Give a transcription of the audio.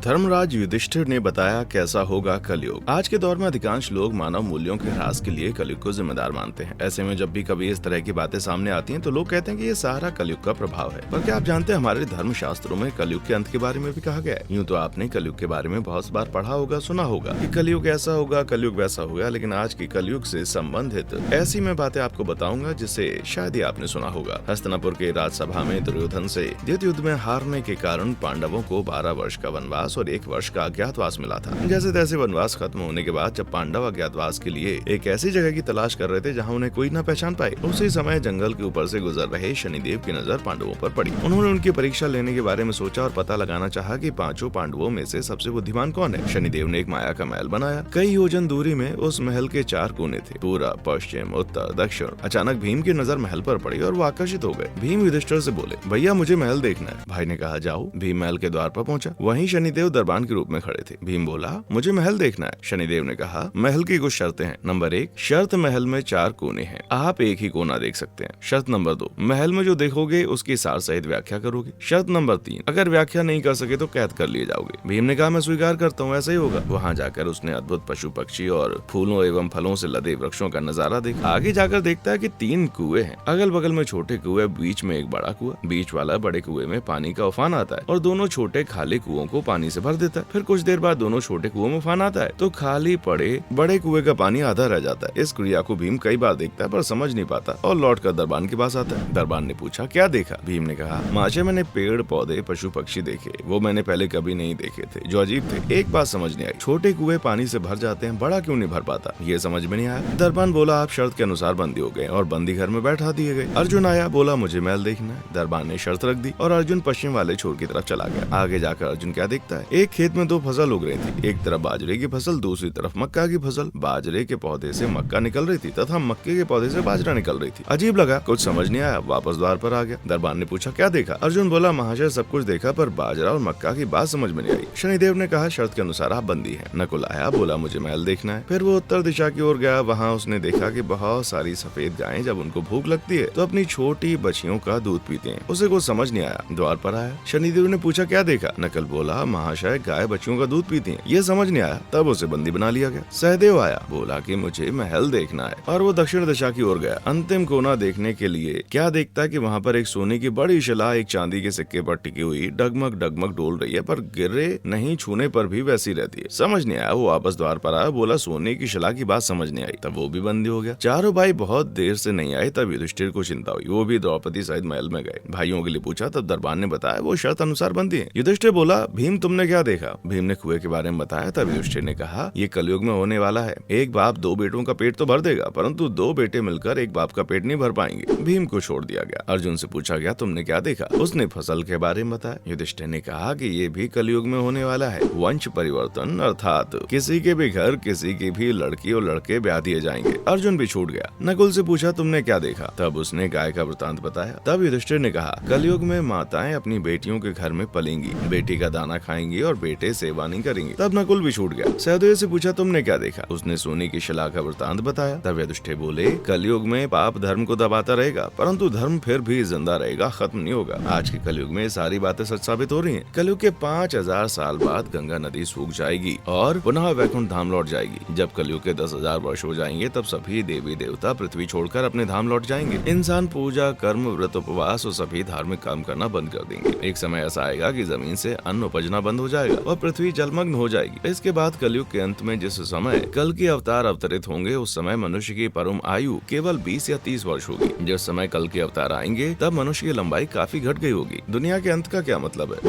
धर्मराज युधिष्ठिर ने बताया कैसा होगा कलयुग। आज के दौर में अधिकांश लोग मानव मूल्यों के ह्रास के लिए कलयुग को जिम्मेदार मानते हैं। ऐसे में जब भी कभी इस तरह की बातें सामने आती हैं तो लोग कहते हैं कि ये सारा कलयुग का प्रभाव है। पर क्या आप जानते हैं हमारे धर्म शास्त्रों में कलयुग के अंत के बारे में भी कहा गया है। यूँ तो आपने कलयुग के बारे में बहुत बार पढ़ा होगा, सुना होगा कि कलयुग ऐसा होगा, कलयुग वैसा होगा, लेकिन आज की कलयुग से संबंधित ऐसी मैं बातें आपको बताऊंगा जिसे शायद ही आपने सुना होगा। हस्तिनापुर के राजसभा में दुर्योधन से द्वितीय युद्ध में हारने के कारण पांडवों को 12 वर्ष का वनवास और 1 वर्ष का अज्ञातवास मिला था। जैसे तैसे वनवास खत्म होने के बाद जब पांडव अज्ञातवास के लिए एक ऐसी जगह की तलाश कर रहे थे जहां उन्हें कोई न पहचान पाए, उसी समय जंगल के ऊपर से गुजर रहे शनिदेव की नजर पांडवों पर पड़ी। उन्होंने उनकी परीक्षा लेने के बारे में सोचा और पता लगाना चाहा कि पांचों पांडवों में से सबसे बुद्धिमान कौन है। शनिदेव ने एक माया का महल बनाया। कई योजन दूरी में उस महल के 4 कोने थे, पूरब, पश्चिम, उत्तर, दक्षिण। अचानक भीम की नजर महल पर पड़ी और वो आकर्षित हो गए। भीम युधिष्ठिर से बोले, भैया मुझे महल देखना है। भाई ने कहा जाओ। भीम महल के द्वार पर पहुंचा। वहीं शनिदेव दरबान के रूप में खड़े थे। भीम बोला, मुझे महल देखना है। शनिदेव ने कहा, महल की कुछ शर्तें हैं। नंबर 1, शर्त महल में 4 कोने हैं, आप एक ही कोना देख सकते हैं। शर्त नंबर 2, महल में जो देखोगे उसकी सार सहित व्याख्या करोगे। शर्त नंबर 3, अगर व्याख्या नहीं कर सके तो कैद कर लिए जाओगे। भीम ने कहा, मैं स्वीकार करता हूँ, ऐसा ही होगा। वहाँ जाकर उसने अद्भुत पशु पक्षी और फूलों एवं फलों से लदे वृक्षों का नजारा देखा। आगे जाकर देखता है कि 3 कुएं हैं, अगल बगल में छोटे कुएं, बीच में एक बड़ा कुआं। बीच वाला बड़े कुएं में पानी का उफान आता है और दोनों छोटे खाली कुओं को पानी से भर देता है। फिर कुछ देर बाद दोनों छोटे कुओं में उफान आता है तो खाली पड़े बड़े कुएं का पानी आधा रह जाता है। इस क्रिया को भीम कई बार देखता है पर समझ नहीं पाता और लौटकर दरबान के पास आता है। दरबान ने पूछा, क्या देखा? भीम ने कहा, महाशय मैंने पेड़ पौधे पशु पक्षी देखे, वो मैंने पहले कभी नहीं देखे थे, जो अजीब थे। एक बात समझ नहीं आई, छोटे कुएं पानी से भर जाते हैं, बड़ा क्यों नहीं भर पाता? ये समझ में नहीं आया। दरबान बोला, आप शर्त के अनुसार बंदी हो गए और बंदी घर में बैठा दिए गए। अर्जुन आया, बोला मुझे महल देखना है। दरबान ने शर्त रख दी और अर्जुन पश्चिम वाले छोर की तरफ चला गया। आगे जाकर अर्जुन क्या देखता है, एक खेत में 2 फसल उग रही थी। एक तरफ बाजरे की फसल, दूसरी तरफ मक्का की फसल। बाजरे के पौधे से मक्का निकल रही थी तथा मक्के के पौधे से बाजरा निकल रही थी। अजीब लगा, कुछ समझ नहीं आया, वापस द्वार पर आ गया। दरबान ने पूछा, क्या देखा? अर्जुन बोला, महाशय सब कुछ देखा पर बाजरा और मक्का की बात समझ में नहीं आई। शनिदेव ने कहा, शर्त के अनुसार आप बंदी है। नकुल आया, बोला मुझे महल देखना है। फिर वो उत्तर दिशा की ओर गया। वहाँ उसने देखा कि बहुत सारी सफेद गायें जब उनको भूख लगती है तो अपनी छोटी बच्चियों का दूध पीते हैं। उसे कुछ समझ नहीं आया। द्वार पर आया। शनिदेव ने पूछा, क्या देखा? नकल बोला, महाशय गाय बच्चियों का दूध पीती हैं। ये समझ नहीं आया। तब उसे बंदी बना लिया गया। सहदेव आया, बोला कि मुझे महल देखना है और वो दक्षिण दिशा की ओर गया। अंतिम कोना देखने के लिए क्या देखता है कि वहाँ पर एक सोने की बड़ी शिला एक चांदी के सिक्के पर टिकी हुई डगमग डगमग डोल रही है, पर गिरे नहीं, छूने पर भी वैसी रहती है। समझ नहीं आया। वो वापस द्वार पर आया, बोला सोने की शिला की बात समझ नहीं आई। तब वो भी बंदी हो गया। चारों भाई बहुत देर से नहीं आए। तब युधिष्ठिर को चिंता हुई। वो भी द्रौपदी सहित महल में गए। भाइयों के लिए पूछा। तब दरबान ने बताया, वो शर्त अनुसार बंदी है। युधिष्ठिर बोला, भीम तुमने क्या देखा? भीम ने कुएं के बारे में बताया। तब युधिष्ठिर ने कहा, ये कलयुग में होने वाला है। एक बाप 2 बेटों का पेट तो भर देगा, परंतु 2 बेटे मिलकर एक बाप का पेट नहीं भर पाएंगे। भीम को छोड़ दिया गया। अर्जुन से पूछा गया, तुमने क्या देखा? उसने फसल के बारे में बताया। युधिष्ठिर ने कहा कि ये भी कलयुग में होने वाला है। वंश परिवर्तन, अर्थात किसी के भी घर किसी की भी लड़की और लड़के ब्याह दिए जाएंगे। अर्जुन भी छूट गया। नकुल से पूछा, तुमने क्या देखा? तब उसने गाय का वृतांत बताया। तब युधिष्ठिर ने कहा, कलयुग में माताएं अपनी बेटियों के घर में पलेंगी, बेटी का दाना खाएंगी और बेटे सेवा नहीं करेंगे। तब नकुल भी छूट गया। सहदेव से पूछा, तुमने क्या देखा? उसने सोने की शिला का वृतांत बताया। तब युधिष्ठिर बोले, कलयुग में पाप धर्म को दबाता रहेगा, परंतु धर्म फिर भी जिंदा रहेगा, खत्म नहीं होगा। आज के कलयुग में सारी बातें सच साबित हो रही हैं। कलयुग के 5000 साल बाद गंगा नदी सूख जाएगी और पुनः वैकुंठ धाम लौट जाएगी। जब कलयुग के 10,000 वर्ष हो जाएंगे तब सभी देवी देवता पृथ्वी छोड़कर अपने धाम लौट जाएंगे। इंसान पूजा, कर्म, व्रत, उपवास और सभी धार्मिक काम करना बंद कर देंगे। एक समय ऐसा आएगा कि जमीन से अन्न उपजना बंद हो जाएगा और पृथ्वी जलमग्न हो जाएगी। इसके बाद कलयुग के अंत में जिस समय कल के अवतार अवतरित होंगे, उस समय मनुष्य की परम आयु केवल 20 या 30 वर्ष होगी। जिस समय कल के अवतार आएंगे तब मनुष्य की लंबाई काफी घट गई होगी। दुनिया के अंत का क्या मतलब है?